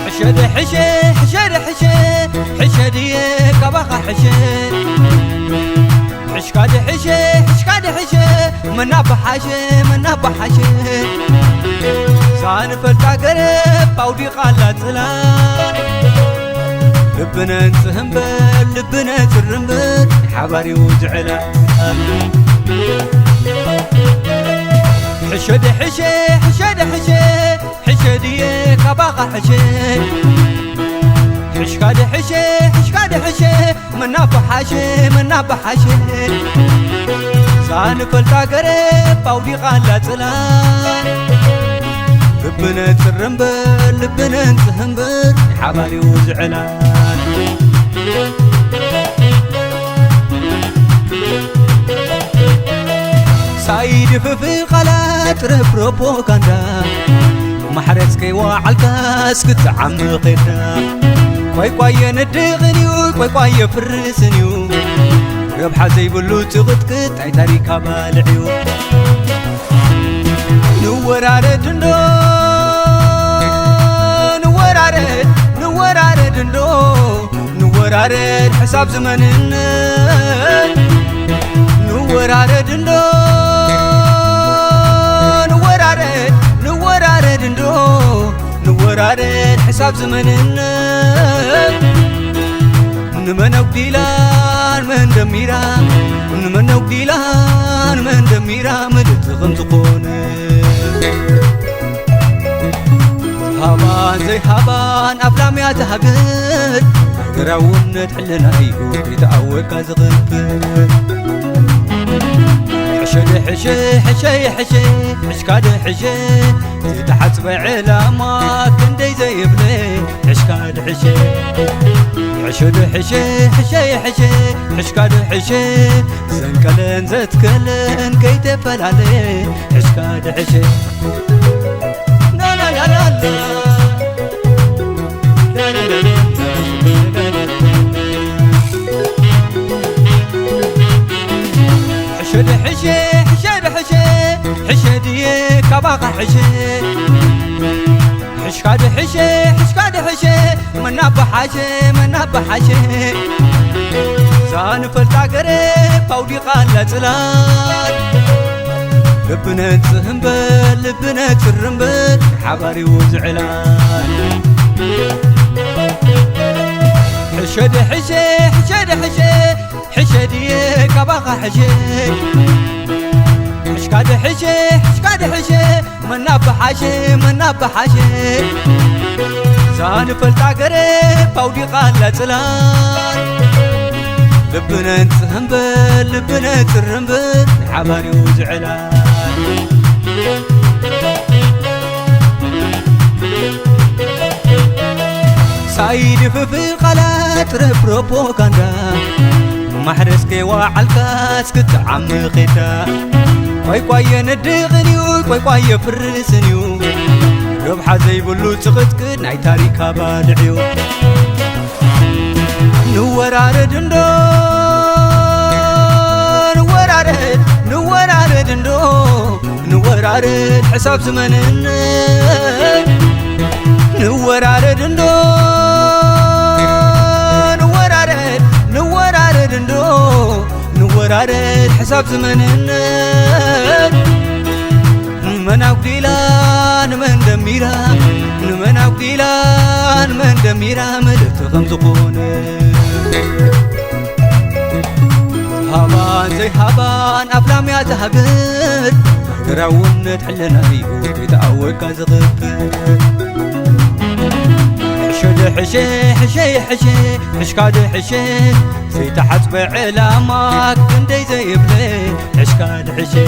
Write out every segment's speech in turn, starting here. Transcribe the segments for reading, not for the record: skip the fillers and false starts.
حشد حشي حشد حشي حشدي كبخ حشي حشكاد حشي حشكاد حشي منا بحشي منا بحشي سان فلتا قرب باودي قالات زلان لبنا انتهم بل لبنا ترم بل حباري وزعلا حشد حشي حشد حشي حشدي كباقة حشي حشكاد حشي حشكاد حشي منا بحشي منا بحشي سان فلتا قرب باودي قالات زلان لبنا ترم بل لبنا انتهم بل حباري وزعلان سايد في قلات بروباغندا محرسكي وعالكاس كتعمق غيرنا كوي كوي ندغنيو كوي كوي فرسنيو ربح زي بلو تغتكت اي تاريكا بالعيو نورارد ندو نورارد نورارد ندو نورارد حساب زمننا نورارد ندو نورارد نورارد ندو نورارد حساب زمننا نمنو ديلان من دميرا نمنو ديلان من دميرا مدتغم تقونه هابان زي هابان أفلام يا تهبل قراون تحلنا أيهو يتعوك أزغفل حشد حشي حشي حشي حشكاد حشي تحت بعلامات كندي زي بلي حشكاد حشي حشد حشي حشي حشي حشكاد حشي زنكلن زتكلن كي تفل عليه حشكاد حشي لا لا لا لا لا لا لا لا حشد حشي حشد حشي حشدي كباقة حشي حشكاد حشي حشكاد حشي منا بحشي منا بحشي زان فلتا قريب باودي قالت زلان لبنا تهم بل لبنا ترم بل حباري وزعلان حشد حشي حشد حشي حشدي كباقة حشي حشكاد حشي حشكاد حشي منا بحشي منا بحشي زان فلتا قريب باودي قالت زلان لبنا نتهم بل لبنا ترم بل حباري وزعلان سايد في قلات بروباغندا محرسكي وعالكاس كتعمق غيرنا كوي كوي ندغنيو كوي كوي فرسنيو ربح زي بلو تغتكن اي تاريكا بالعيو نورارد ندو نورارد نورارد ندو نورارد حساب زمننا نورارد ندو نورارد نورارد ندو نورارد حساب زمننا نمناو ديلان من دميرا نمناو ديلان من دميرا مدتغم تقونه هابان زي هابان أفلام يا تهبل قراون تحلنا أيهو يتعوك أزغفل حشد حشي حشي حشي حشكاد حشي زي تحت بعلامات كندي زي بلي حشكاد حشي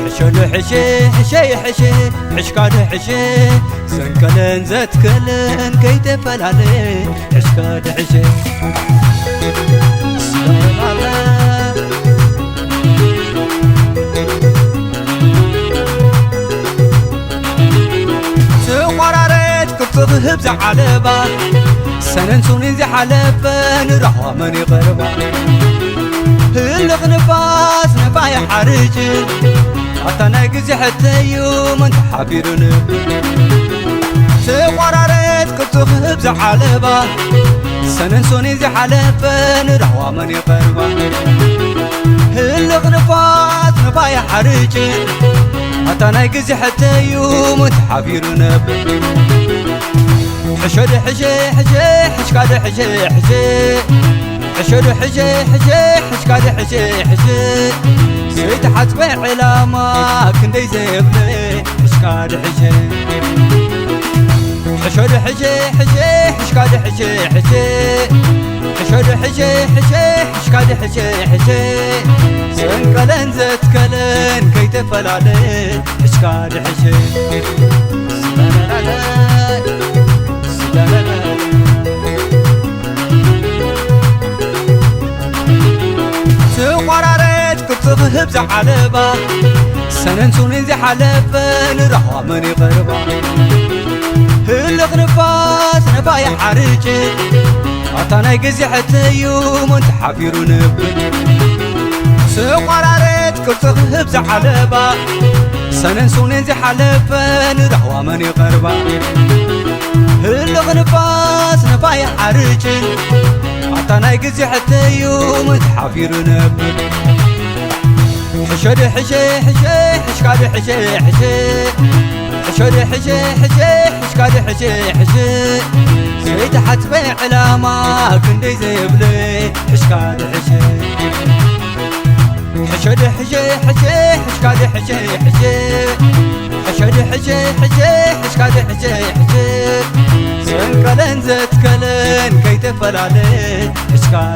حشد حشي حشي حشي حشكاد حشي زنكلن زتكلن كي تفل عليه حشكاد حشي سقرارت كتذهب زعلبا سنن سوني زي حلفن راه من يقربا هلق نفاس نفايا حرجن عطانا قزي حتى يوم انت حبيرن تقرارت كتوخ بزع حلبا سنن سوني زي حلبن رهوا من يقربا هلق نفاس نفايا حرجن عطانا قزي حتى يوم انت حبيرن حشد حجي حجي حشكاد حجي حجي حشد حجي حجي حشكاد حجي حجي سيت حتبع علامة كندي زيبلي حشكاد حجي حشد حجي حجي حشكاد حجي حجي حشد حجي حجي حشكاد حجي حجي سنكلن زت كلن كي تفلالي حشكاد حجي تقرارت كتوخ بزع حلبا سنن سوني زي حلبن رهوا من يقربا هلق نفاس نفايا حرجن عطانا قزي حتى يوم انت حفيرو نبن تقرارت كتوخ بزع حلبا سنن سوني زي حلبن رهوا من يقربا هلق نفاس نفايا حرجن عطانا قزي حتى يوم انت حفيرو نبن حشد حجي حجي حشكاد حجي حجي حشد حجي حجي حشكاد حجي حجي سيت حتبع علامة كندي زيبلي حشكاد حجي حشد حجي حجي حشكاد حجي حجي حشد حجي حجي حشكاد حجي حجي سنكلن زت كلن كي تفلالي حشكاد